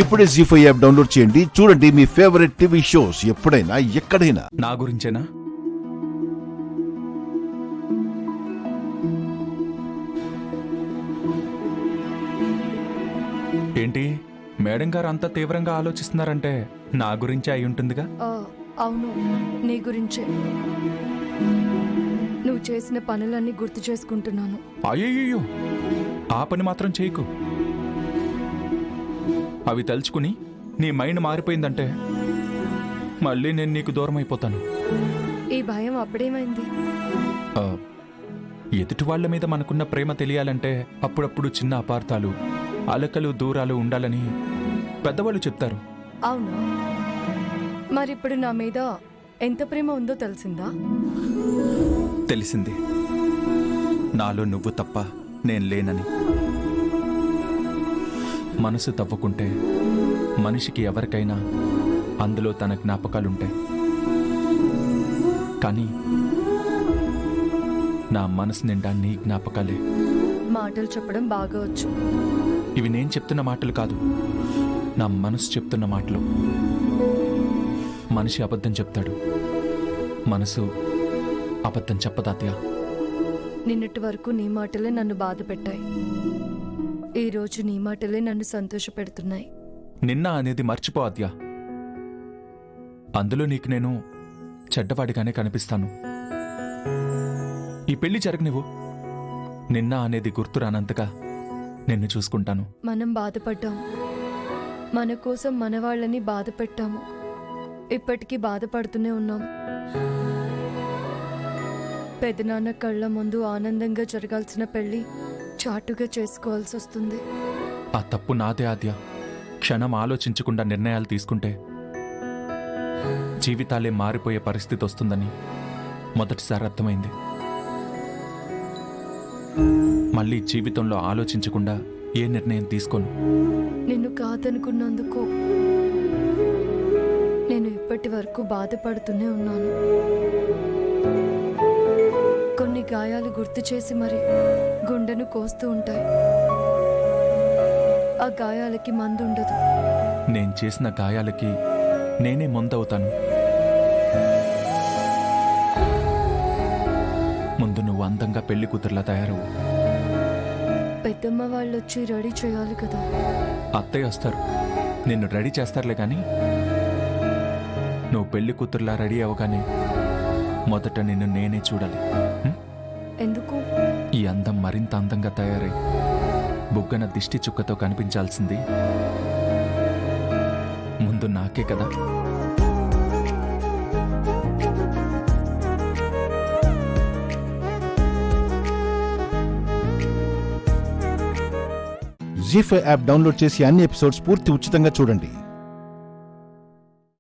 ఇప్పుడే జీ5 app download చేయండి. చూడండి మీ ఫేవరెట్ టీవీ షోస్ ఎప్పుడైనా ఎక్కడైనా. నా గురించేనా? ఏంటి మేడం గారు అంత తీవ్రంగా ఆలోచిస్తున్నారంటే నా గురించే అయి ఉంటుందిగా? అవును, నీ గురించే. నువ్వు చేసిన పనులన్నీ గుర్తు చేసుకుంటున్నాను. అయ్యయ్యో, ఆ పని మాత్రం చేయకు. అవి తలుచుకుని నీ మైండ్ మారిపోయిందంటే మళ్ళీ నేను నీకు దూరం అయిపోతాను. ఈ భయం అప్పుడేమైంది? ఎదుటి వాళ్ల మీద మనకున్న ప్రేమ తెలియాలంటే అప్పుడప్పుడు చిన్న అపార్థాలు, అలకలు, దూరాలు ఉండాలని పెద్దవాళ్ళు చెప్తారు. అవునా? మరిప్పుడు నా మీద ఎంత ప్రేమ ఉందో తెలిసిందా? తెలిసింది. నాలో నువ్వు తప్ప నేను లేనని. మనసు తవ్వుకుంటే మనిషికి ఎవరికైనా అందులో తన జ్ఞాపకాలుంటాయి. కానీ నా మనసు నిండా నీ జ్ఞాపకాలే. మాటలు చెప్పడం బాగా వచ్చు. ఇవి నేను చెప్తున్న మాటలు కాదు, నా మనసు చెప్తున్న మాటలు. మనిషి అబద్ధం చెప్తాడు, మనసు అబద్ధం చెప్పదాత్యా. నిన్నటి వరకు నీ మాటలే నన్ను బాధ పెట్టాయి. ఈరోజు నీ మాటలే నన్ను సంతోషపెడుతున్నాయి. నిన్న అనేది మర్చిపో ఆద్యా. అందులో నీకు నేను చెడ్డవాడిగానే కనిపిస్తాను. ఈ పెళ్లి జరగనివ్వు. నిన్న అనేది గుర్తు రానంతగా నిన్ను చూసుకుంటాను. మనం బాధపడ్డాం, మన కోసం మన వాళ్ళని బాధ పెట్టాము. ఇప్పటికీ బాధపడుతూనే ఉన్నాం. పెదనాన్న కళ్ళ ముందు ఆనందంగా జరగాల్సిన పెళ్లి చాటుగా చేసుకోవాల్సి వస్తుంది. ఆ తప్పు నాదే ఆద్య. క్షణం ఆలోచించకుండా నిర్ణయాలు తీసుకుంటే జీవితాలే మారిపోయే పరిస్థితి వస్తుందని మొదటిసారి అర్థమైంది. మళ్ళీ జీవితంలో ఆలోచించకుండా ఏ నిర్ణయం తీసుకోను. నిన్ను కాదనుకున్నందుకు నేను ఇప్పటి వరకు బాధపడుతూనే ఉన్నాను. కొన్ని గాయాలు గుర్తు చేసి మరి గుండెను కోస్తూ ఉంటాయి. ఆ గాయాలకి మందు ఉండదు. నేను చేసిన గాయాలకి నేనే మందవుతాను. ముందు నువ్వు అందంగా పెళ్లి కూతురులా తయారవు. పెద్దమ్మ వాళ్ళు వచ్చి రెడీ చేయాలి కదా. అత్తయ్య వస్తారు, నిన్ను రెడీ చేస్తారులే. కానీ నువ్వు పెళ్లి కూతురులా రెడీ అవ్వగానే మొదట నిన్ను నేనే చూడాలి. ఎందుకు? ఈ అందం మరింత అందంగా తయారై బుగ్గన దిష్టి చుక్కతో కనిపించాల్సింది ముందు నాకే కదా. జీ5 యాప్ డౌన్లోడ్ చేసి అన్ని ఎపిసోడ్స్ పూర్తి ఉచితంగా చూడండి.